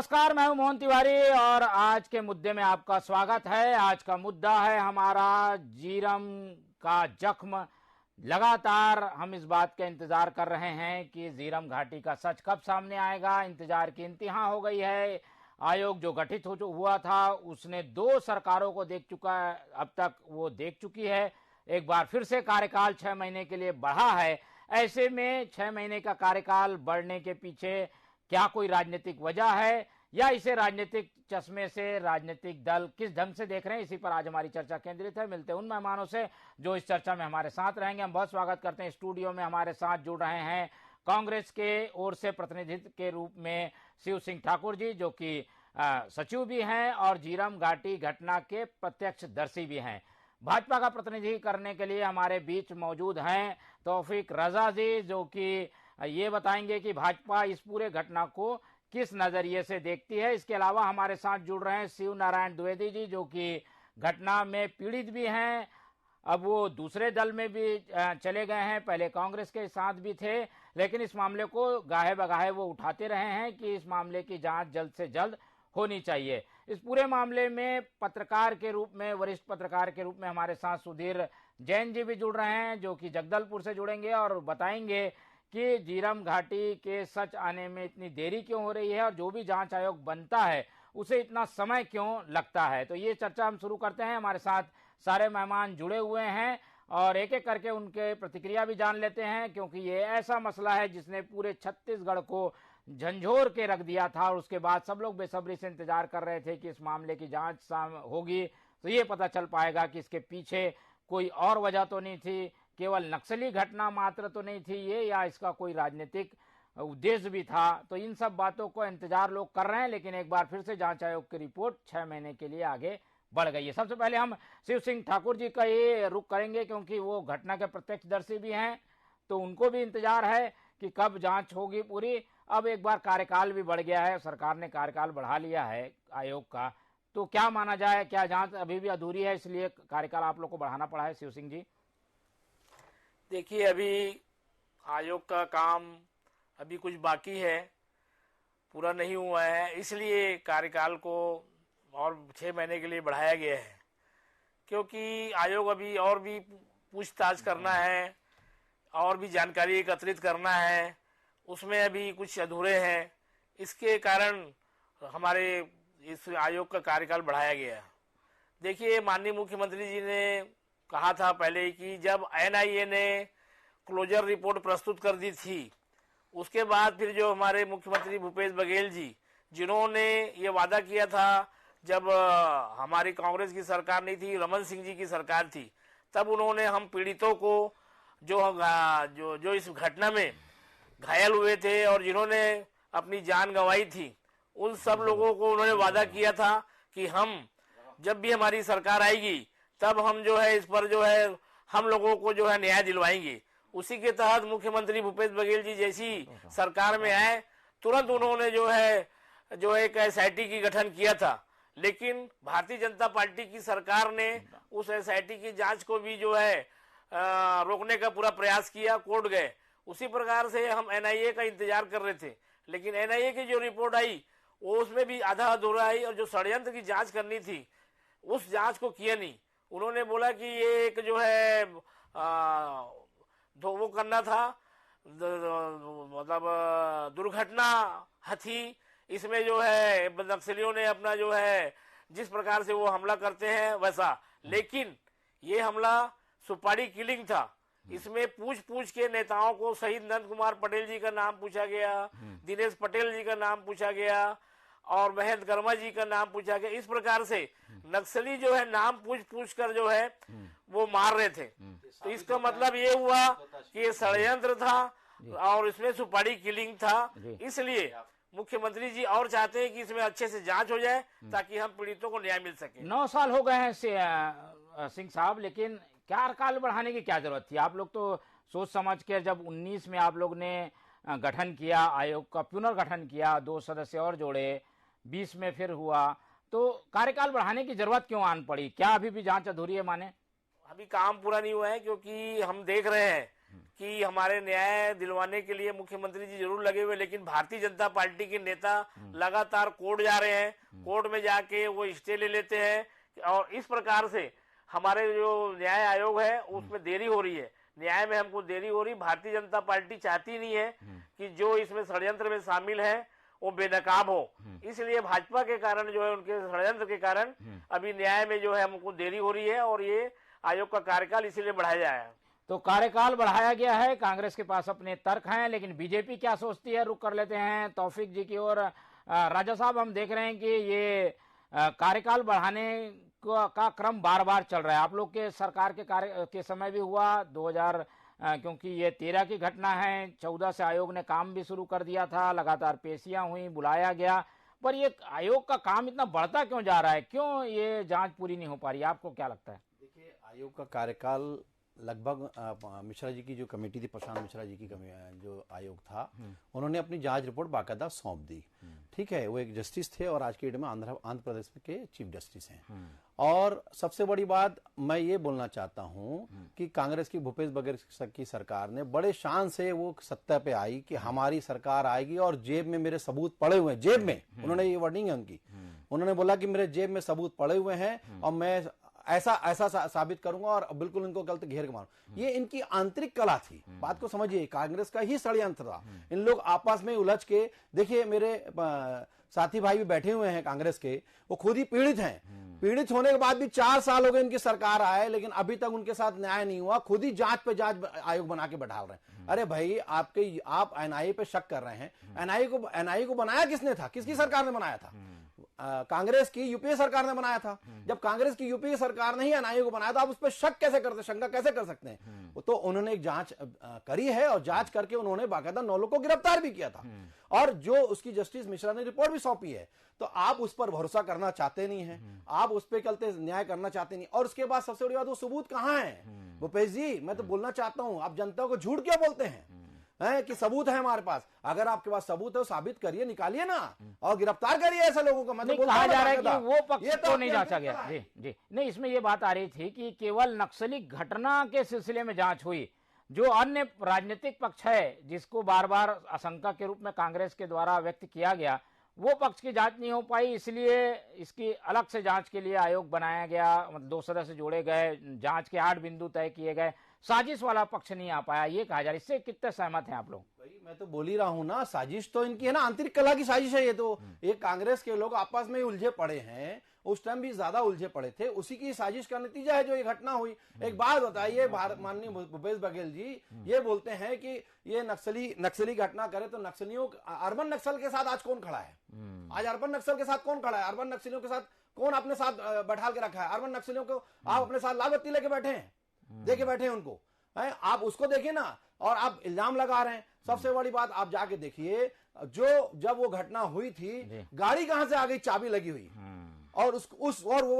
नमस्कार, मैं हूं मोहन तिवारी और आज के मुद्दे में आपका स्वागत है। आज का मुद्दा है हमारा झीरम का जख्म। लगातार हम इस बात का इंतजार कर रहे हैं कि झीरम घाटी का सच कब सामने आएगा। इंतजार की इंतहा हो गई है। आयोग जो गठित हुआ था उसने 2 सरकारों को देख चुका है, अब तक वो देख चुकी है। एक बार फिर से कार्यकाल 6 महीने के लिए बढ़ा है। ऐसे में 6 महीने का कार्यकाल बढ़ने के पीछे क्या कोई राजनीतिक वजह है या इसे राजनीतिक चश्मे से राजनीतिक दल किस ढंग से देख रहे हैं, इसी पर आज हमारी चर्चा केंद्रित है। मिलते हैं उन मेहमानों से जो इस चर्चा में हमारे साथ रहेंगे। हम बहुत स्वागत करते हैं। स्टूडियो में हमारे साथ जुड़ रहे हैं कांग्रेस के ओर से प्रतिनिधित्व के रूप में शिव सिंह ठाकुर जी, जो कि सचिव भी हैं और झीरम घाटी घटना के प्रत्यक्षदर्शी भी हैं। भाजपा का प्रतिनिधि करने के लिए हमारे बीच मौजूद हैं तौफीक रजा जी, जो कि ये बताएंगे कि भाजपा इस पूरे घटना को किस नजरिए से देखती है। इसके अलावा हमारे साथ जुड़ रहे हैं शिव नारायण द्विवेदी जी, जो कि घटना में पीड़ित भी हैं। अब वो दूसरे दल में भी चले गए हैं, पहले कांग्रेस के साथ भी थे, लेकिन इस मामले को गाहे बगाहे वो उठाते रहे हैं कि इस मामले की जांच जल्द से जल्द होनी चाहिए। इस पूरे मामले में पत्रकार के रूप में, वरिष्ठ पत्रकार के रूप में हमारे साथ सुधीर जैन जी भी जुड़ रहे हैं, जो कि जगदलपुर से जुड़ेंगे और बताएंगे कि झीरम घाटी के सच आने में इतनी देरी क्यों हो रही है और जो भी जांच आयोग बनता है उसे इतना समय क्यों लगता है। तो ये चर्चा हम शुरू करते हैं। हमारे साथ सारे मेहमान जुड़े हुए हैं और एक एक करके उनके प्रतिक्रिया भी जान लेते हैं, क्योंकि ये ऐसा मसला है जिसने पूरे छत्तीसगढ़ को झंझोर के रख दिया था और उसके बाद सब लोग बेसब्री से इंतजार कर रहे थे कि इस मामले की जांच होगी तो ये पता चल पाएगा कि इसके पीछे कोई और वजह तो नहीं थी, केवल नक्सली घटना मात्र तो नहीं थी ये, या इसका कोई राजनीतिक उद्देश्य भी था। तो इन सब बातों को इंतजार लोग कर रहे हैं, लेकिन एक बार फिर से जांच आयोग की रिपोर्ट 6 महीने के लिए आगे बढ़ गई है। सबसे पहले हम शिव सिंह ठाकुर जी का ये रुख करेंगे, क्योंकि वो घटना के प्रत्यक्षदर्शी भी हैं, तो उनको भी इंतजार है कि कब जांच होगी पूरी। अब एक बार कार्यकाल भी बढ़ गया है, सरकार ने कार्यकाल बढ़ा लिया है आयोग का, तो क्या माना जाए, क्या जांच अभी भी अधूरी है इसलिए कार्यकाल आप लोग को बढ़ाना पड़ा है? शिव सिंह जी, देखिए, अभी आयोग का काम अभी कुछ बाकी है, पूरा नहीं हुआ है, इसलिए कार्यकाल को और 6 महीने के लिए बढ़ाया गया है, क्योंकि आयोग अभी और भी पूछताछ करना है और भी जानकारी एकत्रित करना है, उसमें अभी कुछ अधूरे हैं। इसके कारण हमारे इस आयोग का कार्यकाल बढ़ाया गया। देखिए, माननीय मुख्यमंत्री जी ने कहा था पहले कि जब एनआईए ने क्लोजर रिपोर्ट प्रस्तुत कर दी थी, उसके बाद फिर जो हमारे मुख्यमंत्री भूपेश बघेल जी, जिन्होंने ये वादा किया था जब हमारी कांग्रेस की सरकार नहीं थी, रमन सिंह जी की सरकार थी, तब उन्होंने हम पीड़ितों को जो इस घटना में घायल हुए थे और जिन्होंने अपनी जान गंवाई थी, उन सब लोगों को उन्होंने वादा किया था कि हम जब भी हमारी सरकार आएगी तब हम जो है इस पर जो है हम लोगों को जो है न्याय दिलवाएंगे। उसी के तहत मुख्यमंत्री भूपेश बघेल जी जैसी सरकार में आए, तुरंत उन्होंने जो है एक एसआईटी की गठन किया था, लेकिन भारतीय जनता पार्टी की सरकार ने उस एसआईटी की जांच को भी जो है रोकने का पूरा प्रयास किया, कोर्ट गए। उसी प्रकार से हम एनआईए का इंतजार कर रहे थे, लेकिन एनआईए की जो रिपोर्ट आई वो उसमें भी आधा अधूरा आई और जो षड्यंत्र की जांच करनी थी उस जांच को किया नहीं। उन्होंने बोला कि ये एक जो है वो करना था, मतलब दुर्घटना थी, इसमें जो है नक्सलियों ने अपना जो है जिस प्रकार से वो हमला करते हैं वैसा, लेकिन ये हमला सुपारी किलिंग था। इसमें पूछ के नेताओं को, शहीद नंद कुमार पटेल जी का नाम पूछा गया, दिनेश पटेल जी का नाम पूछा गया और महेंद्र कर्मा जी का नाम पूछा गया। इस प्रकार से नक्सली जो है नाम पूछ कर जो है वो मार रहे थे। तो इसका मतलब ये हुआ कि ये षड्यंत्र था और इसमें सुपारी किलिंग था। इसलिए मुख्यमंत्री जी और चाहते हैं कि इसमें अच्छे से जांच हो जाए ताकि हम पीड़ितों को न्याय मिल सके। 9 साल हो गए हैं सिंह साहब, लेकिन कार्यकाल बढ़ाने की क्या जरूरत थी? आप लोग तो सोच समझ के जब 19 में आप लोग ने गठन किया, आयोग का पुनर्गठन किया, 2 सदस्य और जोड़े, 20 में फिर हुआ, तो कार्यकाल बढ़ाने की जरूरत क्यों आन पड़ी? क्या अभी भी जांच अधूरी है माने? अभी काम पूरा नहीं हुआ है, क्योंकि हम देख रहे हैं कि हमारे न्याय दिलवाने के लिए मुख्यमंत्री जी जरूर लगे हुए, लेकिन भारतीय जनता पार्टी के नेता लगातार कोर्ट जा रहे हैं, कोर्ट में जाके वो स्टे ले लेते हैं और इस प्रकार से हमारे जो न्याय आयोग है उसमें देरी हो रही है, न्याय में हमको देरी हो रही। भारतीय जनता पार्टी चाहती नहीं है कि जो इसमें षड्यंत्र में शामिल है वो बेनकाब हो, इसलिए भाजपा के कारण जो है, उनके षड्यंत्र के कारण अभी न्याय में जो है हमको देरी हो रही है और ये आयोग का कार्यकाल इसीलिए बढ़ाया जाए। तो कार्यकाल बढ़ाया गया है, कांग्रेस के पास अपने तर्क हैं, लेकिन बीजेपी क्या सोचती है, रुक कर लेते हैं तौफीक जी की ओर। राजा साहब, हम देख रहे हैं कि ये कार्यकाल बढ़ाने का क्रम बार बार चल रहा है। आप लोग के सरकार के कार्य के समय भी हुआ 2000, क्योंकि ये 13 की घटना है, 14 से आयोग ने काम भी शुरू कर दिया था, लगातार पेशियां हुई, बुलाया गया, पर ये आयोग का काम इतना बढ़ता क्यों जा रहा है, क्यों ये जांच पूरी नहीं हो पा रही है, आपको क्या लगता है? देखिए, आयोग का कार्यकाल लगभग मिश्रा जी की जो कमेटी थी, प्रशांत मिश्रा जी की जो आयोग था, उन्होंने अपनी जांच रिपोर्ट बाकायदा सौंप दी। ठीक है, वो एक जस्टिस थे और आज के डेट में आंध्र प्रदेश के चीफ जस्टिस हैं। और सबसे बड़ी बात मैं ये बोलना चाहता हूं कि कांग्रेस की भूपेश बघेल की सरकार ने बड़े शान से वो सत्ता पे आई कि हमारी सरकार आएगी और जेब में मेरे सबूत पड़े हुए हैं, जेब में, उन्होंने ये वर्डिंग है उनकी, उन्होंने बोला कि मेरे जेब में सबूत पड़े हुए हैं और मैं ऐसा साबित करूंगा और बिल्कुल इनको गलत घेर के मारूं। ये इनकी आंतरिक कला थी, बात को समझिए, कांग्रेस का ही षड्यंत्र था। इन लोग आपस में उलझ के, देखिए मेरे साथी भाई भी बैठे हुए हैं कांग्रेस के, वो खुद ही पीड़ित हैं, पीड़ित होने के बाद भी 4 साल हो गए इनकी सरकार आए, लेकिन अभी तक उनके साथ न्याय नहीं हुआ, खुद ही जांच पे जांच आयोग बना के बैठा रहे हैं। अरे भाई, आप एनआईए पे शक कर रहे हैं, एनआईए को बनाया किसने था, किसकी सरकार ने बनाया था? कांग्रेस की यूपीए सरकार ने बनाया था। जब कांग्रेस की यूपीए सरकार ने ही एनआईए को बनाया था, आप उस पर शक कैसे करते, शंका कैसे कर सकते हैं? तो उन्होंने एक जांच करी है और जांच करके उन्होंने बाकायदा 9 लोगों को गिरफ्तार भी किया था और जो उसकी जस्टिस मिश्रा ने रिपोर्ट भी सौंपी है। तो आप उस पर भरोसा करना चाहते नहीं है, आप उस पर चलते न्याय करना चाहते नहीं। और उसके बाद सबसे बड़ी बात, वो सबूत कहां है? भूपेश जी, मैं तो बोलना चाहता हूं, आप जनता को झूठ क्यों बोलते हैं कि सबूत है हमारे पास? अगर आपके पास सबूत है, साबित करिए, निकालिए ना और गिरफ्तार करिए ऐसे लोगों को। मतलब कहा जा रहा है कि वो पक्ष तो नहीं जांचा गया। जी जी, नहीं, इसमें ये बात आ रही थी कि केवल नक्सली घटना के सिलसिले में जांच हुई, जो अन्य राजनीतिक पक्ष है जिसको बार बार आशंका के रूप में कांग्रेस के द्वारा व्यक्त किया गया, वो पक्ष की जांच नहीं हो पाई, इसलिए इसकी अलग से जांच के लिए आयोग बनाया गया, मतलब 2 सदस्य जोड़े गए, जांच के 8 बिंदु तय किए गए, साजिश वाला पक्ष नहीं आ पाया, ये कहा जा रहा है। इससे कितने सहमत हैं आप लोग? भाई, मैं तो बोल ही रहा हूं ना, साजिश तो इनकी है ना, आंतरिक कला की साजिश है ये तो। ये कांग्रेस के लोग आपस में उलझे पड़े हैं, उस टाइम भी ज्यादा उलझे पड़े थे, उसी की साजिश का नतीजा है जो ये घटना हुई। एक बात बताइए, माननीय भूपेश बघेल जी ये बोलते हैं कि ये नक्सली घटना करे, तो नक्सलियों, अर्बन नक्सल के साथ आज कौन खड़ा है? आज अर्बन नक्सल के साथ कौन खड़ा है? अर्बन नक्सलियों के साथ कौन अपने साथ बैठा के रखा है? अर्बन नक्सलियों को आप अपने साथ लाल बत्ती लेके बैठे हैं, देखे बैठे हैं उनको, आप उसको देखिए ना, और आप इल्जाम लगा रहे हैं। सबसे बड़ी बात, आप जाके देखिए, जब वो घटना हुई थी, गाड़ी कहां से आ गई? चाबी लगी हुई, और और वो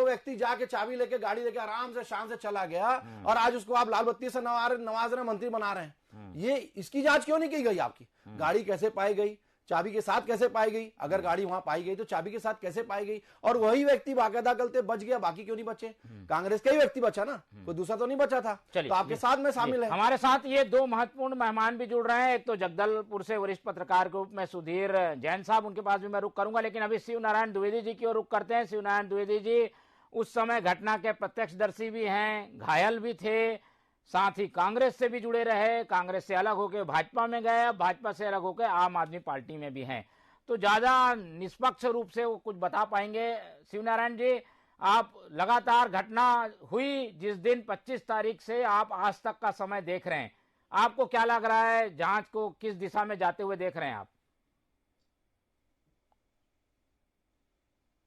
व्यक्ति जाके चाबी लेके, गाड़ी लेके आराम से शाम से चला गया, और आज उसको आप लाल बत्ती से नवाज रहे, मंत्री बना रहे हैं। ये इसकी जांच क्यों नहीं की गई? आपकी गाड़ी कैसे पाई गई, चाबी के साथ कैसे पाई गई? अगर गाड़ी वहां पाई गई तो चाबी के साथ कैसे पाई गई? और वही व्यक्ति बाकायदा गलती बच गया, बाकी क्यों नहीं बचे? कांग्रेस का ही व्यक्ति बचा ना, कोई दूसरा तो नहीं बचा था। तो आपके साथ में शामिल है। हमारे साथ ये 2 महत्वपूर्ण मेहमान भी जुड़ रहे हैं। एक तो जगदलपुर से वरिष्ठ पत्रकार के रूप में सुधीर जैन साहब, उनके पास भी मैं रुख करूंगा, लेकिन अभी शिव नारायण द्विवेदी जी की ओर रुख करते हैं। शिव नारायण द्विवेदी जी उस समय घटना के प्रत्यक्षदर्शी भी हैं, घायल भी थे, साथ ही कांग्रेस से भी जुड़े रहे, कांग्रेस से अलग होकर भाजपा में गए, भाजपा से अलग होकर आम आदमी पार्टी में भी हैं, तो ज्यादा निष्पक्ष रूप से वो कुछ बता पाएंगे। शिवनारायण जी, आप लगातार घटना हुई जिस दिन 25 तारीख से आप आज तक का समय देख रहे हैं, आपको क्या लग रहा है, जांच को किस दिशा में जाते हुए देख रहे हैं आप?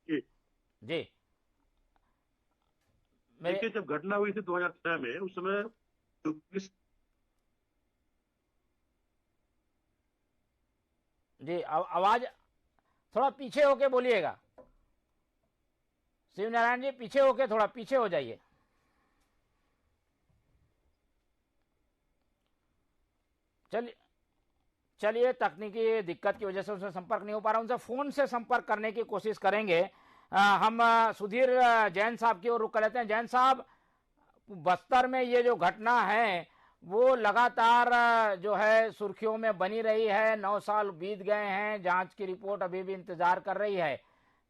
जी, देखिए, जब घटना हुई थी 2006 में, उस समय जी, आवाज थोड़ा पीछे होके बोलिएगा। शिव नारायण जी, पीछे होके, थोड़ा पीछे हो जाइए। चलिए, तकनीकी दिक्कत की वजह से उनसे संपर्क नहीं हो पा रहा, उनसे फोन से संपर्क करने की कोशिश करेंगे। हम सुधीर जैन साहब की ओर रुख कर लेते हैं। जैन साहब, बस्तर में ये जो घटना है वो लगातार जो है सुर्खियों में बनी रही है। 9 साल बीत गए हैं, जांच की रिपोर्ट अभी भी इंतजार कर रही है।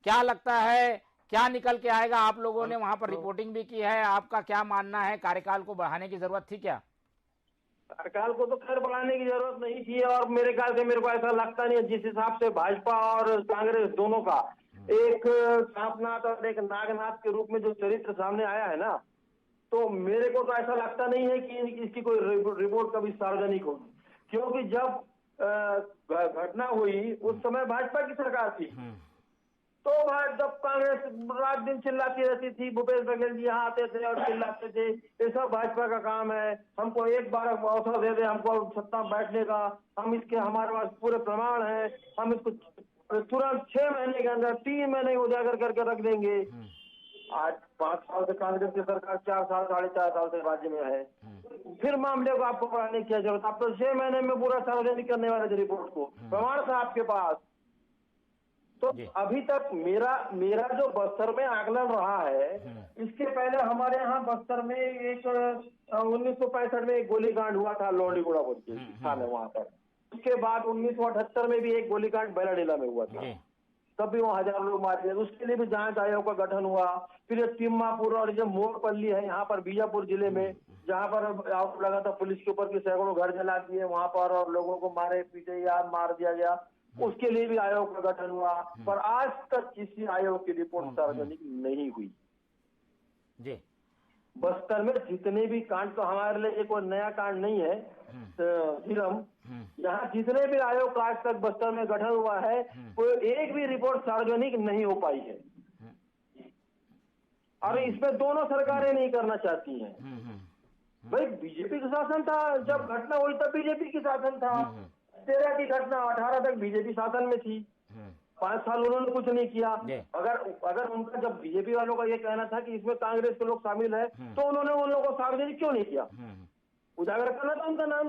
क्या लगता है क्या निकल के आएगा? आप लोगों ने वहां पर रिपोर्टिंग भी की है, आपका क्या मानना है? कार्यकाल को बढ़ाने की जरूरत थी क्या? कार्यकाल को तो खैर बढ़ाने की जरूरत नहीं थी, और मेरे ख्याल से मेरे को ऐसा लगता नहीं है। जिस हिसाब से भाजपा और कांग्रेस दोनों का एक सांपनाथ और एक नागनाथ के रूप में जो चरित्र सामने आया है ना, तो मेरे को तो ऐसा लगता नहीं है कि इसकी कोई रिपोर्ट कभी सार्वजनिक होगी। क्योंकि जब घटना हुई उस समय भाजपा की सरकार थी, तो जब कांग्रेस रात दिन चिल्लाती रहती थी, भूपेश बघेल जी यहाँ आते थे और चिल्लाते थे ये सब भाजपा का काम है, हमको एक बार अवसर दे दे हमको सत्ता बैठने का, हम इसके हमारे पास पूरे प्रमाण है, हम इसको तुरंत 6 महीने के अंदर 3 महीने उजागर करके रख देंगे। आज 5 साल से कांग्रेस की सरकार 4 साल 4.5 साल से राज्य में है, फिर मामले को आपको बढ़ाने की जरूरत? आप तो 6 महीने में पूरा सार्वजनिक करने वाले थे रिपोर्ट को, प्रमाण था आपके पास। तो अभी तक मेरा जो बस्तर में आकलन रहा है, इसके पहले हमारे यहाँ बस्तर में एक 1965 में एक गोलीकांड हुआ था लोहड़ीगुड़ा बोल के स्थान है वहां पर। उसके बाद 1978 में भी एक गोलीकांड बैलाडीला में हुआ था, तब भी वहाँ 1000 लोग मारे गए। उसके लिए भी जांच आयोग का गठन हुआ। फिर ये तिम्मापुर और जो मोरपल्ली है यहाँ पर बीजापुर जिले में, जहाँ पर आरोप लगा था पुलिस के ऊपर कि सैकड़ों घर जला दिए वहां पर और लोगों को मारे पीटे या मार दिया गया, उसके लिए भी आयोग का गठन हुआ। पर आज तक किसी आयोग की रिपोर्ट सार्वजनिक नहीं हुई। जी, बस्तर में जितने भी कांड, तो हमारे लिए कोई नया कांड नहीं है धीरम, यहाँ जितने भी आयोग का आज तक बस्तर में गठन हुआ है, कोई एक भी रिपोर्ट सार्वजनिक नहीं हो पाई है। और इसमें दोनों सरकारें नहीं करना चाहती हैं। भाई बीजेपी का शासन था, जब घटना हुई तब बीजेपी की शासन था। 13 की घटना 18 तक बीजेपी शासन में थी, 5 साल उन्होंने कुछ नहीं किया। अगर उनका, जब बीजेपी वालों का ये कहना था कि इसमें कांग्रेस के लोग शामिल है, तो उन्होंने उन लोगों को सार्वजनिक क्यों नहीं किया? उजागर करना था उनका नाम।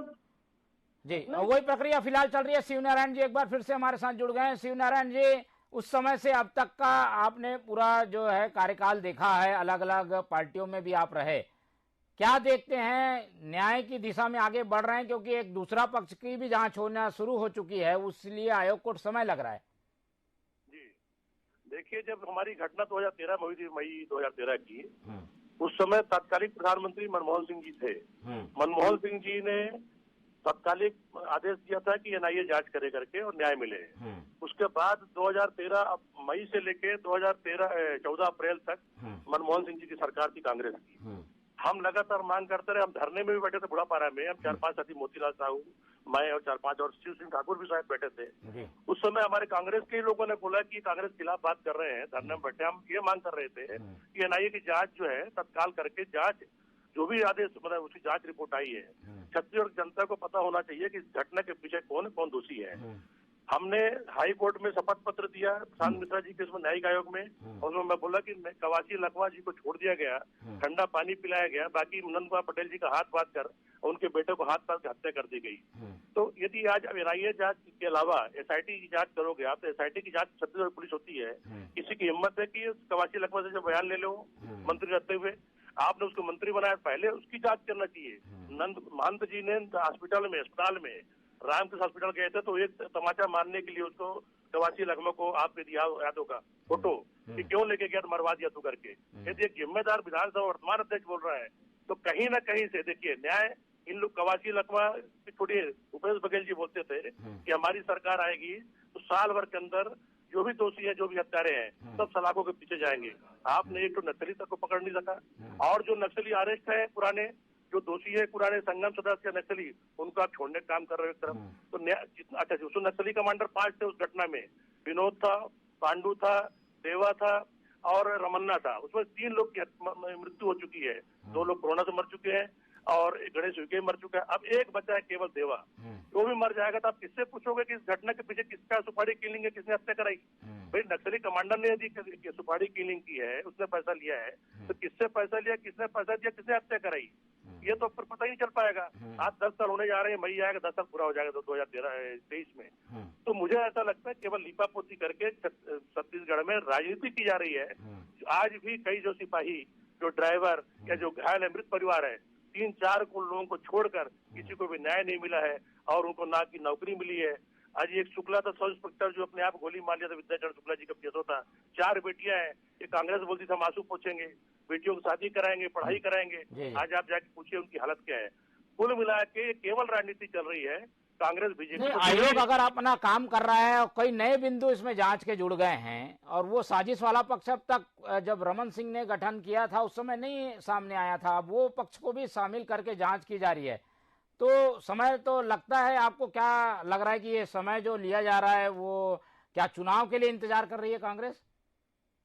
जी, वही प्रक्रिया फिलहाल चल रही है। शिवनारायण जी एक बार फिर से हमारे साथ जुड़ गए हैं। शिवनारायण जी, उस समय से अब तक का आपने पूरा जो है कार्यकाल देखा है, अलग अलग पार्टियों में भी आप रहे, क्या देखते हैं? न्याय की दिशा में आगे बढ़ रहे हैं? क्योंकि एक दूसरा पक्ष की भी जांच होना शुरू हो चुकी है, उसलिए आयोग को समय लग रहा है। जी देखिए, जब हमारी घटना 2013 में हुई थी, मई 2013 की, उस समय तत्कालीन प्रधानमंत्री मनमोहन सिंह जी थे। मनमोहन सिंह जी ने तत्कालिक आदेश दिया था कि एनआईए जांच करे करके और न्याय मिले। उसके बाद 2013 मई से लेके 14 अप्रैल तक मनमोहन सिंह जी की सरकार थी, कांग्रेस की। हम लगातार मांग करते रहे, हम धरने में भी बैठे थे बुढ़ापारा में, हम 4-5 साथी, मोतीलाल साहू, मैं और 4-5 और शिव सिंह ठाकुर भी शायद बैठे थे। उस समय हमारे कांग्रेस के लोगों ने बोला कि कांग्रेस के खिलाफ बात कर रहे हैं, धरने में बैठे। हम ये मांग कर रहे थे कि एनआईए की जांच जो है तत्काल करके जांच, जो भी आदेश मतलब उसकी जांच रिपोर्ट आई है, छत्तीसगढ़ जनता को पता होना चाहिए कि इस घटना के पीछे कौन दोषी है। हमने हाई कोर्ट में शपथ पत्र दिया प्रशांत मिश्रा जी के उसमें न्यायिक आयोग में, और उसमें मैं बोला कि कवासी लखवा जी को छोड़ दिया गया, ठंडा पानी पिलाया गया, बाकी नंद कुमार पटेल जी का हाथ बात कर उनके बेटे को हाथ पात हत्या कर दी गई। तो यदि आज एनआईए जांच के अलावा एसआईटी की जांच करोगे आप, तो एसआईटी की जांच छत्तीसगढ़ पुलिस होती है। किसी की हिम्मत है कि कवासी लखवा से जो बयान ले लो मंत्री रहते हुए, आपने उसको मंत्री बनाया, पहले उसकी जांच करना चाहिए। नंद महंत जी ने अस्पताल में रामकृष्ण हॉस्पिटल गए थे, तो एक तमाचा मारने के लिए उसको कवासी लखमा को आपके याद होगा फोटो कि क्यों लेके गया, मरवा दिया तू करके। यदि एक जिम्मेदार विधानसभा वर्तमान अध्यक्ष बोल रहा है, तो कहीं ना कहीं से देखिए न्याय इन लोग, कवासी लखमा छोड़िए, भूपेश बघेल जी बोलते थे कि हमारी सरकार आएगी तो साल भर के अंदर जो भी दोषी है, जो भी हत्यारे हैं, सब सलाखों के पीछे जाएंगे। आपने एक तो नक्सली तक को पकड़ नहीं सका, और जो नक्सली अरेस्ट है पुराने, जो दोषी है पुराने संगम सदस्य नक्सली, उनको आप छोड़ने का काम कर रहे हो एक तरफ। तो अच्छा, जो नक्सली कमांडर 5 थे उस घटना में, विनोद था, पांडु था, देवा था और रमन्ना था। उसमें 3 लोग की मृत्यु हो चुकी है, 2 लोग कोरोना से मर चुके हैं और गणेश विके मर चुका है। अब एक बचा है केवल देवा, वो भी मर जाएगा। तो आप किससे पूछोगे कि इस घटना के पीछे किसका सुपारी किलिंग है, किसने हत्या कराई? भाई नक्सली कमांडर ने यदि सुपारी किलिंग की है, उसने पैसा लिया है, तो किससे पैसा लिया, किसने पैसा दिया, किसने हत्या कराई, ये तो फिर पता ही नहीं चल पाएगा। आज 10 साल होने जा रहे हैं, मई आएगा 10 साल पूरा हो जाएगा 2023 में। तो मुझे ऐसा लगता है केवल लीपापोती करके छत्तीसगढ़ में राजनीति की जा रही है। आज भी कई जो सिपाही जो ड्राइवर या जो घायल है, मृत परिवार है, 3-4 को लोगों को छोड़कर किसी को भी न्याय नहीं मिला है और उनको ना की नौकरी मिली है। आज एक शुक्ला था सब इंस्पेक्टर जो अपने आप गोली मार लिया था, विद्याचरण शुक्ला जी का पीएसओ था। 4 बेटियां हैं, ये कांग्रेस बोलती थी हम आंसू पोंछेंगे, बेटियों की शादी कराएंगे, पढ़ाई कराएंगे। आज आप जाके पूछिए उनकी हालत क्या है। कुल मिला के केवल राजनीति चल रही है, कांग्रेस बीजेपी। आयोग अगर अपना काम कर रहा है और कई नए बिंदु इसमें जांच के जुड़ गए हैं, और वो साजिश वाला पक्ष अब तक जब रमन सिंह ने गठन किया था उस समय नहीं सामने आया था, अब वो पक्ष को भी शामिल करके जांच की जा रही है, तो समय तो लगता है। आपको क्या लग रहा है कि ये समय जो लिया जा रहा है वो क्या चुनाव के लिए इंतजार कर रही है कांग्रेस?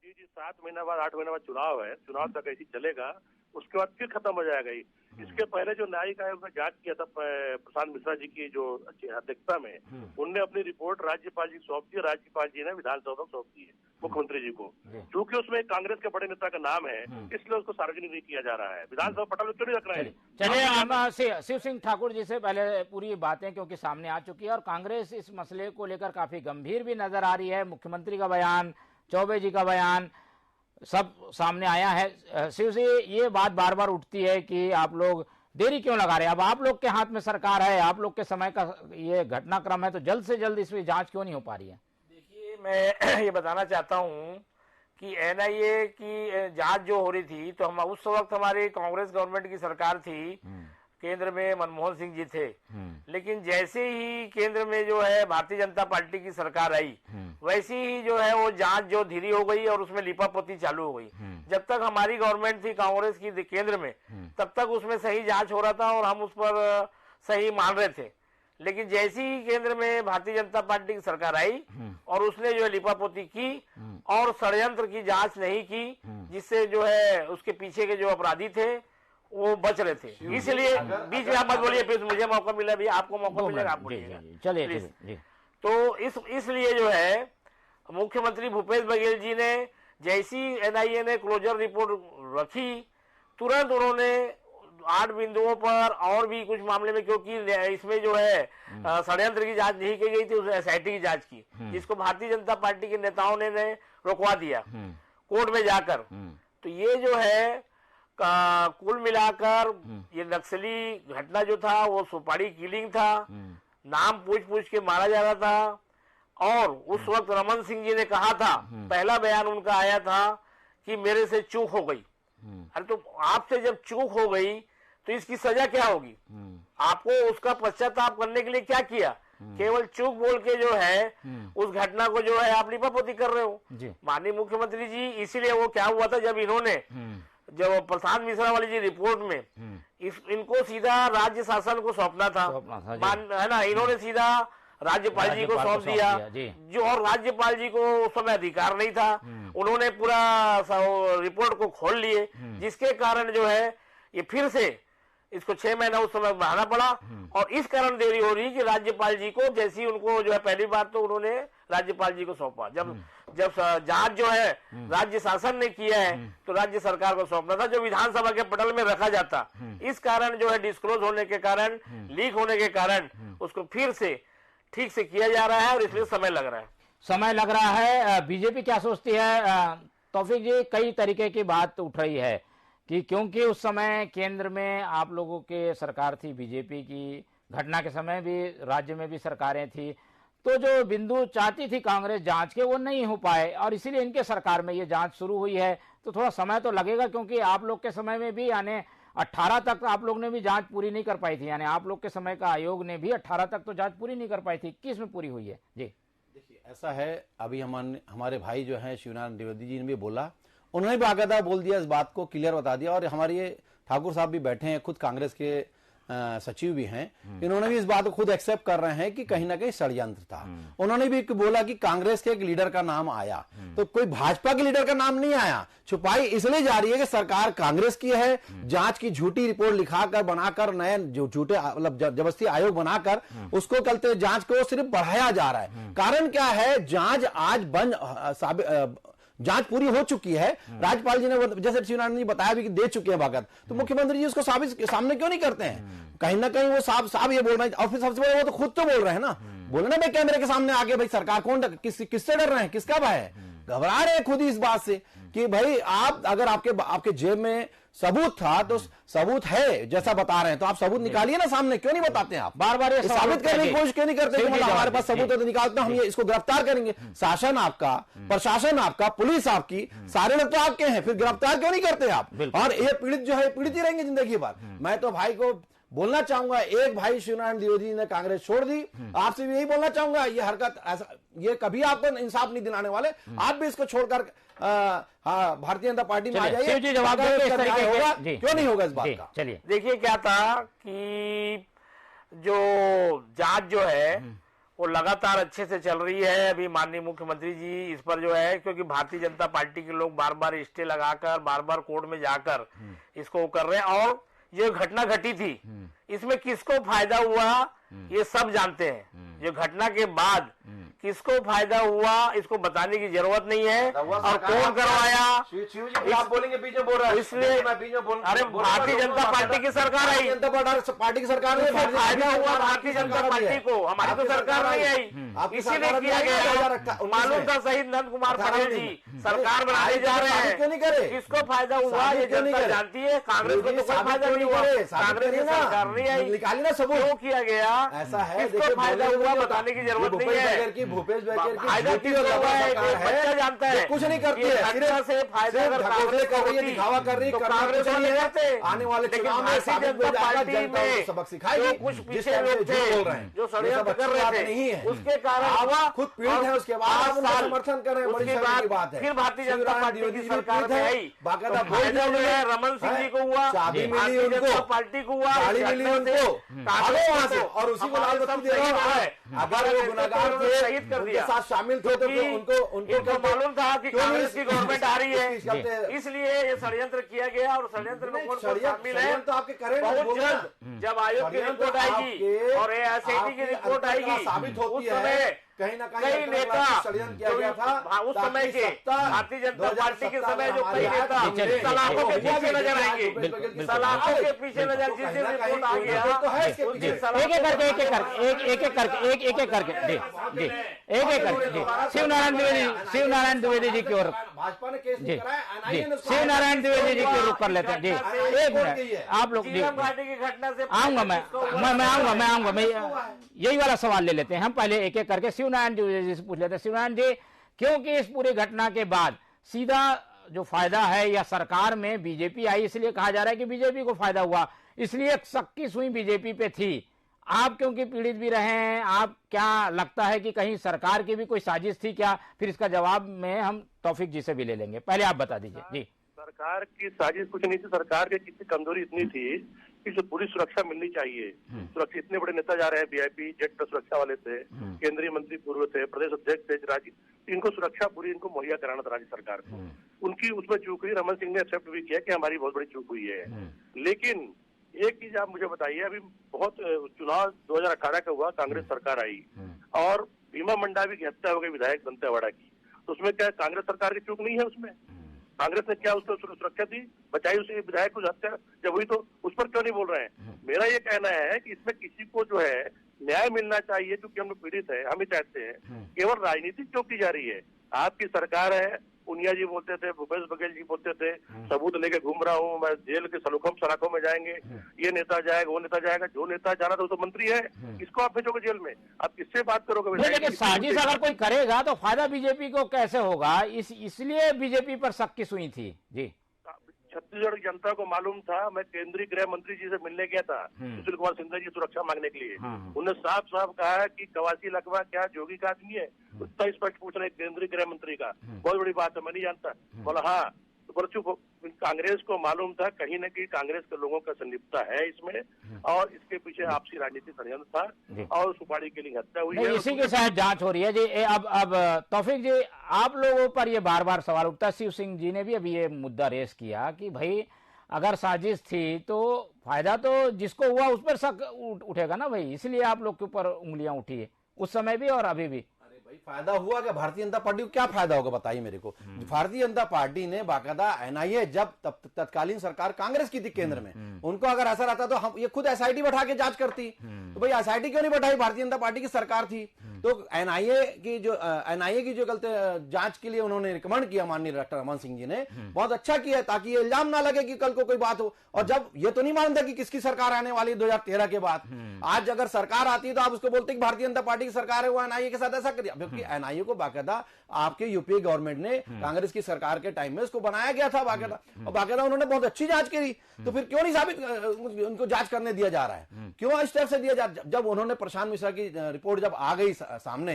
जी 7 महीना बाद 8 महीना बाद चुनाव है, चुनाव तक ऐसी चलेगा, उसके बाद फिर खत्म हो जाएगा ही। इसके पहले जो न्यायिक आयोग ने जांच किया था प्रशांत मिश्रा जी की जो अध्यक्षता में, उनने अपनी रिपोर्ट राज्यपाल जी सौंप दी, राज्यपाल जी ने विधानसभा में सौंप दी है मुख्यमंत्री जी को। क्योंकि उसमें कांग्रेस के बड़े नेता का नाम है, इसलिए उसको सार्वजनिक नहीं किया जा रहा है। विधानसभा पटल में क्यों नहीं रख रहे हैं? चलिए हम शिव सिंह ठाकुर जी से पहले पूरी बातें क्योंकि सामने आ चुकी है और कांग्रेस इस मसले को लेकर काफी गंभीर भी नजर आ रही है। मुख्यमंत्री का बयान, चौबे जी का बयान सब सामने आया है। शिव जी, ये बात बार बार उठती है कि आप लोग देरी क्यों लगा रहे हैं? अब आप लोग के हाथ में सरकार है, आप लोग के समय का ये घटनाक्रम है, तो जल्द से जल्द इसमें जांच क्यों नहीं हो पा रही है? देखिए, मैं ये बताना चाहता हूं कि एनआईए की जांच जो हो रही थी, तो हम उस वक्त हमारी कांग्रेस गवर्नमेंट की सरकार थी, केंद्र में मनमोहन सिंह जी थे। लेकिन जैसे ही केंद्र में जो है भारतीय जनता पार्टी की सरकार आई, वैसे ही जो है वो जांच जो धीरे हो गई और उसमें लिपापोती चालू हो गई। जब तक हमारी गवर्नमेंट थी कांग्रेस की केंद्र में, तब तक उसमें सही जांच हो रहा था और हम उस पर सही मान रहे थे। लेकिन जैसे ही केंद्र में भारतीय जनता पार्टी की सरकार आई और उसने जो है लिपापोती की और षड्यंत्र की जांच नहीं की, जिससे जो है उसके पीछे के जो अपराधी थे वो बच रहे थे। इसलिए बीच में आप मत बोलिए, फिर मुझे मौका मिला भी, आपको मौका मिलेगा, आप बोलिएगा। चलिए, तो इसलिए जो है मुख्यमंत्री भूपेश बघेल जी ने जैसी एनआईए ने क्लोजर रिपोर्ट रखी, तुरंत उन्होंने 8 बिंदुओं पर और भी कुछ मामले में, क्योंकि इसमें जो है षड्यंत्र की जांच नहीं की गई थी, उस एसआईटी की जांच की, जिसको भारतीय जनता पार्टी के नेताओं ने रोकवा दिया कोर्ट में जाकर। तो ये जो है कुल मिलाकर ये नक्सली घटना जो था वो सुपारी किलिंग था, नाम पूछ के मारा जा रहा था। और उस वक्त रमन सिंह जी ने कहा था, पहला बयान उनका आया था कि मेरे से चूक हो गई। अरे तो आपसे जब चूक हो गई तो इसकी सजा क्या होगी? आपको उसका पश्चाताप करने के लिए क्या किया? केवल चूक बोल के जो है उस घटना को जो है आप लिपापोती कर रहे हो। माननीय मुख्यमंत्री जी, इसीलिए वो क्या हुआ था, जब इन्होंने जब प्रशांत मिश्रा वाली जी रिपोर्ट में इनको सीधा राज्य शासन को सौंपना था, है ना, इन्होंने सीधा राज्यपाल जी को सौंप दिया, जो और राज्यपाल जी को उस समय अधिकार नहीं था। उन्होंने पूरा रिपोर्ट को खोल लिए, जिसके कारण जो है ये फिर से इसको 6 महीना उस समय बढ़ाना पड़ा। और इस कारण देरी हो रही कि राज्यपाल जी को, जैसी उनको जो है पहली बार तो उन्होंने राज्यपाल जी को सौंपा, जब जांच जो है राज्य शासन ने किया है तो राज्य सरकार को सौंपना था, जो विधानसभा के पटल में रखा जाता। इस कारण जो है डिस्क्लोज होने के कारण, लीक होने के कारण उसको फिर से ठीक से किया जा रहा है और इसलिए समय लग रहा है। बीजेपी क्या सोचती है? तौफीक जी, कई तरीके की बात उठ रही है कि क्योंकि उस समय केंद्र में आप लोगों के सरकार थी बीजेपी की, घटना के समय भी राज्य में भी सरकारें थी, तो जो बिंदु चाहती थी कांग्रेस जांच के वो नहीं हो पाए और इसीलिए इनके सरकार में ये जांच शुरू हुई है। तो थोड़ा समय तो लगेगा, क्योंकि आप लोग के समय में भी यानी 18 तक आप लोग ने भी जांच पूरी नहीं कर पाई थी, यानी आप लोग के समय का आयोग ने भी 18 तक तो जांच पूरी नहीं कर पाई थी। 21 में पूरी हुई है। जी देखिए, ऐसा है, अभी हमारे भाई जो है शिवनारायण द्विवेदी जी ने भी बोला, उन्होंने भी बाकायदा बोल दिया, इस बात को क्लियर बता दिया। और हमारे ठाकुर साहब भी बैठे हैं, खुद कांग्रेस के सचिव भी हैं, इन्होंने भी इस बात को खुद एक्सेप्ट कर रहे हैं कि कहीं ना कहीं षड्यंत्र था। उन्होंने भी बोला कि कांग्रेस के एक लीडर का नाम आया, तो कोई भाजपा के लीडर का नाम नहीं आया। छुपाई इसलिए जा रही है कि सरकार कांग्रेस की है, जांच की झूठी रिपोर्ट लिखाकर बनाकर नए झूठे मतलब जबरदस्ती आयोग बनाकर उसको कल जांच को सिर्फ बढ़ाया जा रहा है। कारण क्या है? जांच आज जांच पूरी हो चुकी है, राज्यपाल जी ने जैसे शिवनारायण जी बताया भी कि दे चुके हैं वक्त, तो मुख्यमंत्री जी उसको सामने क्यों नहीं करते हैं? कहीं ना कहीं वो साहब ये बोल रहे हैं, और फिर सबसे बड़ा वो तो खुद तो बोल रहे हैं ना, बोले ना भाई कैमरे के सामने आके, भाई सरकार कौन किससे डर रहे हैं, किसका भय है? घबरा रहे हैं खुद ही इस बात से कि भाई आप अगर आपके जेब में सबूत था तो सबूत है जैसा बता रहे हैं तो आप सबूत निकालिए ना सामने, क्यों नहीं बताते हैं आप? बार बार ये साबित करने की कोशिश क्यों नहीं करते? मतलब हमारे पास सबूत है तो निकालते हम ये इसको गिरफ्तार करेंगे। शासन आपका, प्रशासन आपका, पुलिस आपकी, सारे लोग तो आपके हैं, फिर गिरफ्तार क्यों नहीं करते आप? और ये पीड़ित जो है पीड़ित ही रहेंगे जिंदगी भर। मैं तो भाई को बोलना चाहूंगा, एक भाई शिवनारायण द्विवेदी ने कांग्रेस छोड़ दी, आपसे भी यही बोलना चाहूंगा, ये हरकत ऐसा ये कभी आपको इंसाफ नहीं दिलाने वाले। आप भी इसको छोड़कर भारतीय जनता पार्टी में आ जाइए। जी जवाब होगा क्यों नहीं होगा इस बात का? चलिए देखिए क्या था कि जो जांच जो है वो लगातार अच्छे से चल रही है। अभी माननीय मुख्यमंत्री जी इस पर जो है, क्योंकि भारतीय जनता पार्टी के लोग बार बार स्टे लगाकर बार बार कोर्ट में जाकर इसको कर रहे हैं, और ये घटना घटी थी इसमें किसको फायदा हुआ ये सब जानते हैं। जो घटना के बाद किसको फायदा हुआ इसको बताने की जरूरत नहीं है, और कौन करवाया आप बोलेंगे बीच में बोल रहा है, इसलिए अरे भारतीय जनता पार्टी की सरकार आई, जनता पार्टी की सरकार ने फायदा हुआ भारतीय जनता पार्टी को, हमारी तो सरकार नहीं आई, इसीलिए किया गया। मालूम था शहीद नंद कुमार पटेल जी सरकार बनाने जा रहे हैं, क्यों नहीं करे? किसको फायदा हुआ ये जनता जानती है। कांग्रेस को तो कोई फायदा नहीं हुआ, कांग्रेस की सरकार नहीं आई, निकाली ना सबूत। क्यों किया गया ऐसा है, किसको फायदा हुआ बताने की जरूरत नहीं है। भूपेश बघेल की फायदा किसको हुआ है बच्चा जानता है, कुछ नहीं करती है, से फायदा अगर कांग्रेस कर रही है, दिखावा कर रही है, कांग्रेस वाले करते। आने वाले चुनाव में भारतीय जनता पार्टी में सबक सिखाएगी। कुछ पीछे लोग थे जो षड्यंत्र कर रहे थे, उसके कारण आप खुद पीड़ित है, उसके बाद आप उनका समर्थन कर रहे हैं, बड़ी शर्म की बात है। फिर भारतीय जनता पार्टी की सरकार में आई, बाकायदा फायदा जो है रमन सिंह जी को हुआ, चाबी मिली भारतीय जनता उनको, पार्टी को हुआ, गाड़ी मिली उनको, कांग्रेस वहां से, और उसी को लाल बत्ती दे रहा है। अगर वो गुनाहगार थे, शहीद कर उनके दिया, साथ शामिल थे तो उनको मालूम था कि कांग्रेस की गवर्नमेंट आ रही है, है, इसलिए ये षड्यंत्र किया गया। और षड्यंत्र में कौन शामिल है तो आपके करें बहुत जल्द जब आयोग की रिपोर्ट आएगी और एएसआईटी की रिपोर्ट आएगी साबित होती उस समय कहीं ना कई नेता किया गया था उस समय के भारतीय जनता पार्टी के समय जो कई नेता सलाखों के पीछे नजर आएंगे, सलाखों के पीछे नजर जिस दिन रिपोर्ट आ गया एक एक करके शिवनारायण द्विवेदी जी की ओर भाजपा ने केस जी कराया, जी शिवनारायण द्विवेदी जी की रुख कर लेते हैं। जी एक मिनट आप लोग जी घाटी की घटना से आऊंगा मैं आऊंगा मैं यही वाला सवाल ले लेते हैं हम, पहले एक एक करके शिवनारायण द्विवेदी जी से पूछ लेते हैं। शिवनारायण जी, क्योंकि इस पूरी घटना के बाद सीधा जो फायदा है या सरकार में बीजेपी आई, इसलिए कहा जा रहा है कि बीजेपी को फायदा हुआ, इसलिए शक्की सुई बीजेपी पे थी। आप क्योंकि पीड़ित भी रहे हैं, आप क्या लगता है कि कहीं सरकार की भी कोई साजिश थी क्या? फिर इसका जवाब में हम तौफीक जी से भी ले लेंगे, पहले आप बता दीजिए। जी सरकार की साजिश कुछ नहीं थी, सरकार की किसी कमजोरी इतनी थी कि जो पूरी सुरक्षा मिलनी चाहिए, सुरक्षा इतने बड़े नेता जा रहे हैं, वीआईपी जेट पर सुरक्षा वाले थे, केंद्रीय मंत्री पूर्व थे, प्रदेश अध्यक्ष थे, राज्य, इनको सुरक्षा पूरी इनको मुहैया कराना था राज्य सरकार को। उनकी उसमें चूक हुई, रमन सिंह ने एक्सेप्ट भी किया कि हमारी बहुत बड़ी चूक हुई है। लेकिन एक चीज आप मुझे बताइए, अभी बहुत चुनाव 2018 का हुआ, कांग्रेस सरकार आई और भीमा मंडावी की हत्या हो गई विधायक दंतेवाड़ा की, तो उसमें क्या कांग्रेस सरकार की चूक नहीं है? उसमें कांग्रेस ने क्या उसको सुरक्षा दी, बचाई उसे विधायक को हत्या जब हुई, तो उस पर क्यों नहीं बोल रहे हैं? मेरा ये कहना है कि इसमें किसी को जो है न्याय मिलना चाहिए, क्योंकि हम लोग पीड़ित है, हम ही चाहते हैं। केवल राजनीति क्यों की जा रही है? आपकी सरकार है, पुनिया जी बोलते थे, भूपेश बघेल जी बोलते थे, सबूत लेके घूम रहा हूँ मैं, जेल के सलाखों में जाएंगे, ये नेता जाएगा, वो नेता जाएगा, जो नेता जाना था वो तो मंत्री है, किसको आप भेजोगे जेल में? आप किससे बात करोगे? लेकिन साजिश अगर कोई करेगा तो फायदा बीजेपी को कैसे होगा? इसलिए बीजेपी पर शक्की सुई थी। जी छत्तीसगढ़ की जनता को मालूम था, मैं केंद्रीय गृह मंत्री जी से मिलने गया था सुशील कुमार सिंधिया जी सुरक्षा मांगने के लिए, उन्होंने साफ साफ कहा कि कवासी लकवा क्या जोगी का आदमी है? उतना स्पष्ट पूछ रहे केंद्रीय गृह मंत्री का, बहुत बड़ी बात है, मैं नहीं जानता। बोला हाँ, तो कांग्रेस को मालूम था कहीं न कहीं कांग्रेस के लोगों का संलिप्तता है इसमें, और इसके पीछे आपसी राजनीति षड्यंत्र था और सुपारी के लिए हत्या हुई है। इसी के साथ जांच हो रही है जी। अब तौफीक जी, आप लोगों पर ये बार बार सवाल उठता है, शिव सिंह जी ने भी अभी ये मुद्दा रेस किया कि भाई अगर साजिश थी तो फायदा तो जिसको हुआ उस पर शक उठेगा ना भाई, इसलिए आप लोग के ऊपर उंगलियां उठी है उस समय भी और अभी भी। भाई फायदा हुआ क्या? भारतीय जनता पार्टी को क्या फायदा होगा बताइए मेरे को। भारतीय जनता पार्टी ने बाकायदा एनआईए, जब तत्कालीन सरकार कांग्रेस की थी केंद्र में, उनको अगर ऐसा रहता तो हम ये खुद एसआईटी बैठा के जांच करती। तो भाई एसआईटी क्यों नहीं बैठाई? भारतीय जनता पार्टी की सरकार थी, तो एनआईए की जो गलत जांच के लिए उन्होंने रिकमेंड किया माननीय डॉक्टर रमन सिंह जी ने, बहुत अच्छा किया, ताकि ये इल्जाम ना लगे कि कल को कोई बात हो। और जब ये तो नहीं मानता कि किसकी सरकार आने वाली 2013 के बाद, आज अगर सरकार आती है तो आप उसको बोलते कि भारतीय जनता पार्टी की सरकार है, वो एनआईए के साथ ऐसा कर दिया, क्योंकि एनआईए को बाकायदा आपके यूपीए गवर्नमेंट ने, कांग्रेस की सरकार के टाइम में उसको बनाया गया था बाकायदा, और बाकायदा उन्होंने बहुत अच्छी जांच करी। तो फिर क्यों नहीं साबित उनको जांच करने दिया जा रहा है, क्यों इस तरह से दिया जा? जब उन्होंने प्रशांत मिश्रा की रिपोर्ट जब आ गई सामने,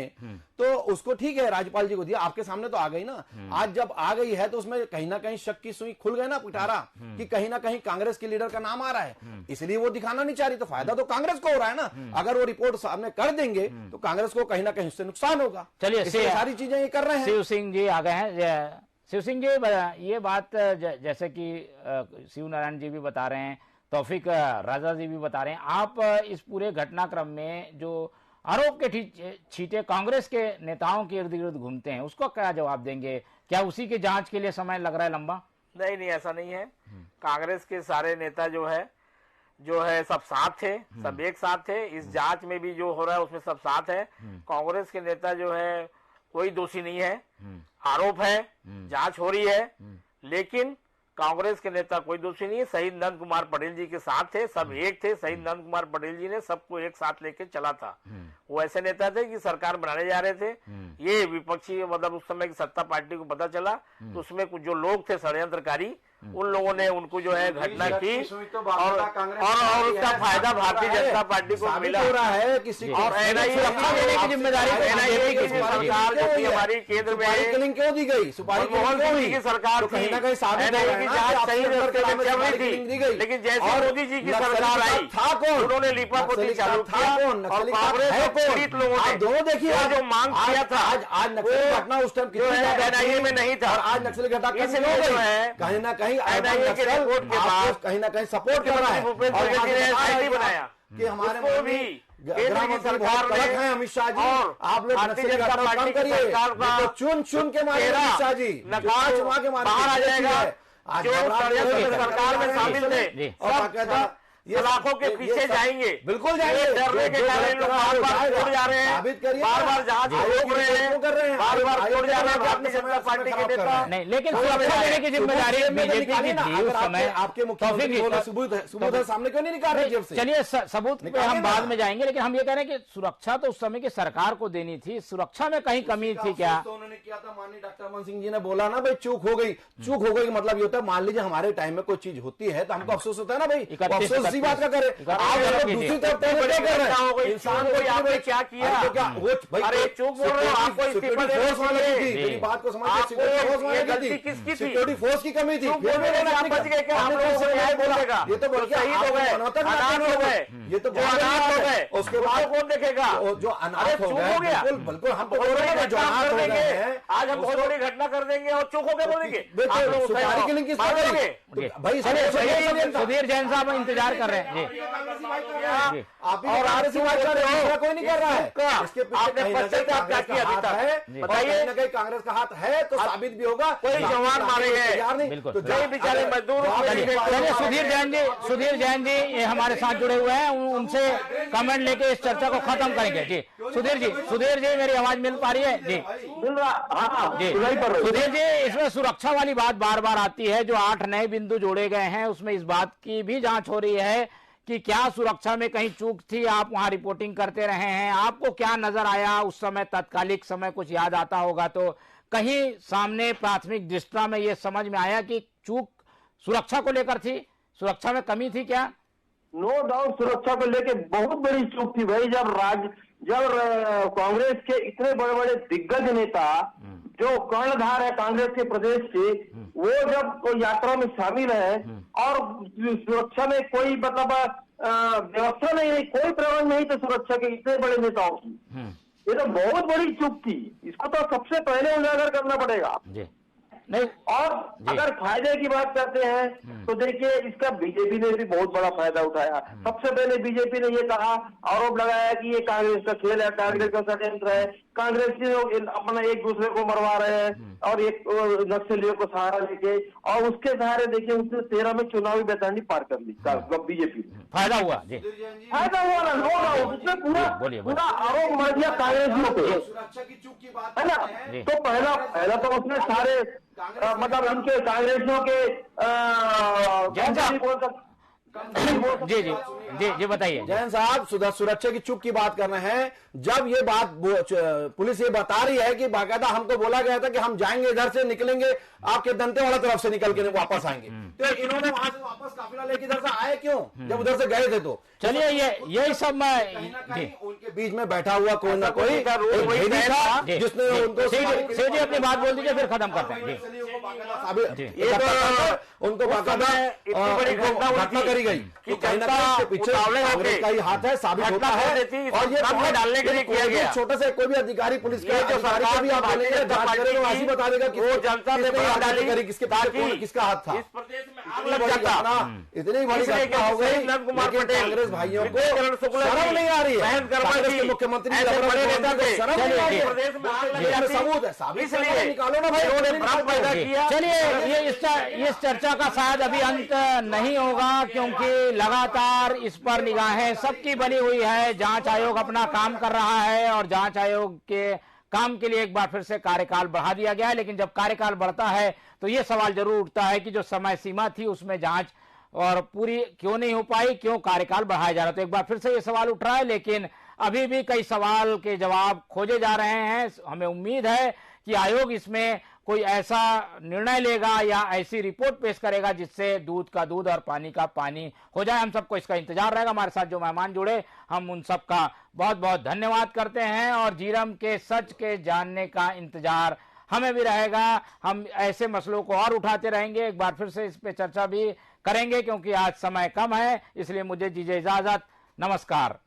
तो उसको ठीक है राज्यपाल जी को दिया, आपके सामने तो आ गई ना। आज जब आ गई है तो उसमें कहीं ना कहीं शक की सुई खुल गए ना पिटारा, कि कहीं ना कहीं कांग्रेस के लीडर का नाम आ रहा है, इसलिए वो दिखाना नहीं चाह रही। तो फायदा तो कांग्रेस को हो रहा है ना, अगर वो रिपोर्ट सामने कर देंगे तो कांग्रेस को कहीं ना कहीं उससे नुकसान होगा। चलिए, सारी चीजें ये कर रहे हैं। शिव सिंह जी आ गए हैं। शिव सिंह जी, ये बात जैसे कि शिव नारायण जी भी बता रहे हैं, तौफीक राजा जी भी बता रहे हैं, आप इस पूरे घटनाक्रम में जो आरोप के छींटे कांग्रेस के नेताओं के इर्द गिर्द घूमते हैं, उसको क्या जवाब देंगे? क्या उसी की जांच के लिए समय लग रहा है लंबा? नहीं, ऐसा नहीं है। कांग्रेस के सारे नेता जो है सब साथ थे, सब एक साथ थे। इस जांच में भी जो हो रहा है उसमें सब साथ है। कांग्रेस के नेता जो है कोई दोषी नहीं है, आरोप है, जांच हो रही है, लेकिन कांग्रेस के नेता कोई दोषी नहीं है। शहीद नंद कुमार पटेल जी के साथ थे, सब एक थे। शहीद नंद कुमार पटेल जी ने सबको एक साथ लेके चला था। वो ऐसे नेता थे कि सरकार बनाने जा रहे थे, ये विपक्षी मतलब उस समय की सत्ता पार्टी को पता चला, तो उसमें कुछ जो लोग थे षड्यंत्रकारी, उन लोगों ने उनको जो है घटना की, और उसका फायदा भारतीय जनता पार्टी को मिला हो रहा है। किसी और एनआईए की जिम्मेदारी, एनआईए की सरकार जो थी हमारी केंद्र में क्यों दी गई? मनमोहन सिंह जी की सरकार थी, एनआईए की जांच सही रास्ते में चल रही थी, लेकिन जैसे मोदी जी की सरकार आई था कौन? उन्होंने लीपापोती चालू किया, और कांग्रेस के पीड़ित लोगों ने दोनों देखिए जो मांग किया था, आज नक्सली घटना उस टाइम जो है एनआईए में नहीं था, आज नक्सली घटना इसलिए जो है कहीं ना कहीं एनआईए के रिपोर्ट के बाद कहीं ना कहीं सपोर्ट कर रहा है, भूपेश बघेल जी ने एसआईटी बनाया कि हमारे उसको भी केंद्र की सरकार ने, है अमित शाह जी, और आप लोग भारतीय जनता पार्टी की सरकार का तो चुन के मारे अमित शाह जी नकाश बाहर आ जाएगा। जो सरकार में शामिल थे सब सलाखों के पीछे जाएंगे, बिल्कुल जाएंगे। डरने के कारण लोग बार-बार छोड़ जा रहे हैं, बार-बार जांच रोक रहे हैं, बार-बार छोड़ जा रहे हैं भारतीय जनता पार्टी के नेता। नहीं, लेकिन सुरक्षा देने की जिम्मेदारी बीजेपी की थी उस समय। आपके मुख्यमंत्री सबूत सामने क्यों नहीं निकाल रहे? चलिए, सबूत पे हम बाद में जाएंगे, लेकिन हम ये कह रहे हैं कि सुरक्षा तो उस समय की सरकार को देनी थी, सुरक्षा में कहीं कमी थी क्या? उन्होंने किया था, माननीय डॉक्टर रमन सिंह जी ने बोला ना भाई चूक हो गई। चूक हो गई मतलब ये होता है, मान लीजिए हमारे टाइम में कोई चीज होती है तो हमको अफसोस होता है ना भाई, अफसोस इसी बात का करे। आप दूसरी तरफ इंसान को आपने क्या किया? अरे चुप बोल रहे हो, आपको इस्तीफा देना चाहिए। मेरी बात को समझिए, ये गलती किसकी थी? सिक्योरिटी फोर्स की कमी थी। आप बच गए क्या? हम लोगों को न्याय मिलेगा? ये तो शहीद हो गए, अनाथ हो गए, ये तो अनाथ हो गए, उसके बाद कौन देखेगा? जो अनाथ हो गए, बिल्कुल हम तो कर देंगे, आज हम बहुत बड़ी घटना कर देंगे और चुप होकर बोलेंगे सुपारी किलिंग किस भाई? सुधीर जैन साहब इंतजार कर रहे हैं जी। आप और आरएससी बात कर रहे हो, कोई नहीं कर रहा है। इसके पीछे पश्चाताप क्या किया अभी तक बताइए ना, कहीं कांग्रेस का हाथ है तो साबित भी होगा। कोई जवान मारे हैं, बिल्कुल, तो जय बेचारे मजदूर। सुधीर जैन जी ये हमारे साथ जुड़े हुए हैं, उनसे कमेंट लेके इस चर्चा को खत्म करेंगे जी। सुधीर जी मेरी आवाज मिल पा रही है जी? जी सुधीर जी, इसमें सुरक्षा वाली बात बार बार आती है, जो 8 नए बिंदु जोड़े गए हैं उसमें इस बात की भी जांच हो रही है कि क्या सुरक्षा में कहीं चूक थी। आप वहां रिपोर्टिंग करते रहे हैं, आपको क्या नजर आया उस समय? तत्कालिक समय कुछ याद आता होगा तो कहीं सामने प्राथमिक दृष्टि में ये समझ में आया कि चूक सुरक्षा को लेकर थी, सुरक्षा में कमी थी क्या? नो डाउट सुरक्षा को लेकर बहुत बड़ी चूक थी भाई। जब कांग्रेस के इतने बड़े बड़े दिग्गज नेता जो कर्णधार है कांग्रेस के प्रदेश के, वो जब यात्रा में शामिल है और सुरक्षा में कोई मतलब व्यवस्था नहीं, कोई प्रबंध नहीं था सुरक्षा के इतने बड़े नेताओं की, ये तो बहुत बड़ी चूक थी। इसको तो सबसे पहले उजागर करना पड़ेगा। नहीं, और अगर फायदे की बात करते हैं तो देखिए इसका बीजेपी ने भी बहुत बड़ा फायदा उठाया। सबसे पहले बीजेपी ने ये कहा, आरोप लगाया कि ये कांग्रेस का खेल है, कांग्रेस का षड्यंत्र है, कांग्रेसी लोग अपना एक दूसरे को मरवा रहे हैं और एक नक्सलियों को सहारा लेके, और उसके सहारे देखिए उसने 13 में चुनावी बैतानी पार कर ली बीजेपी ने। फायदा हुआ जी, फायदा हुआ ना, होगा उसने पूरा आरोप मर दिया कांग्रेसियों पे, सुरक्षा की चूक की बात है ना। तो पहला तो उसने सारे मतलब उनके कांग्रेसियों के जी जी जी जी बताइए। जैन साहब, सुरक्षा की चूक की बात कर रहे हैं। जब ये बात पुलिस ये बता रही है कि बाकायदा हमको बोला गया था कि हम जाएंगे इधर से, निकलेंगे आपके दंतेवाड़ा तरफ से निकल के वापस आएंगे, तो इन्होंने वहां से वापस काफिला लेके इधर से आए क्यों जब उधर से गए थे? तो चलिए यही सब कहीं उनके बीच में बैठा हुआ कोई ना कोई जिसने उनको सीधी अपनी बात बोल दीजिए, फिर खत्म करते हैं। उनको बाकायदा घटना करी गई कि कहीं ना कहीं पीछे कांग्रेस का ही हाथ है, साबित होता है। और ये डालने के लिए किया गया। छोटे से कोई भी अधिकारी, पुलिस के अधिकारी को भी आप बोलेंगे जांच करेंगे, वो ऐसी बता देगा कि वो जनता ने डाली करी, किसके किसका हाथ था। इस प्रदेश में आग लग जाता, इतनी बड़ी घटना हो गई, लेकिन कांग्रेस भाइयों को शर्म नहीं आ रही है। कांग्रेस के मुख्यमंत्री शर्म नहीं आ रही है। सबूत है, साबित निकालो ना भाई। चलिए इस चर्चा का शायद अभी अंत नहीं होगा, क्योंकि लगातार इस पर निगाहें सबकी बनी हुई है। जांच आयोग अपना काम कर रहा है और जांच आयोग के काम के लिए एक बार फिर से कार्यकाल बढ़ा दिया गया है। लेकिन जब कार्यकाल बढ़ता है तो ये सवाल जरूर उठता है कि जो समय सीमा थी उसमें जांच और पूरी क्यों नहीं हो पाई, क्यों कार्यकाल बढ़ाया जा रहा है। तो एक बार फिर से ये सवाल उठ रहा है, लेकिन अभी भी कई सवाल के जवाब खोजे जा रहे हैं। हमें उम्मीद है कि आयोग इसमें कोई ऐसा निर्णय लेगा या ऐसी रिपोर्ट पेश करेगा जिससे दूध का दूध और पानी का पानी हो जाए। हम सबको इसका इंतजार रहेगा। हमारे साथ जो मेहमान जुड़े, हम उन सबका बहुत बहुत धन्यवाद करते हैं और जीरम के सच के जानने का इंतजार हमें भी रहेगा। हम ऐसे मसलों को और उठाते रहेंगे, एक बार फिर से इस पे चर्चा भी करेंगे, क्योंकि आज समय कम है। इसलिए मुझे दीजिए इजाजत। नमस्कार।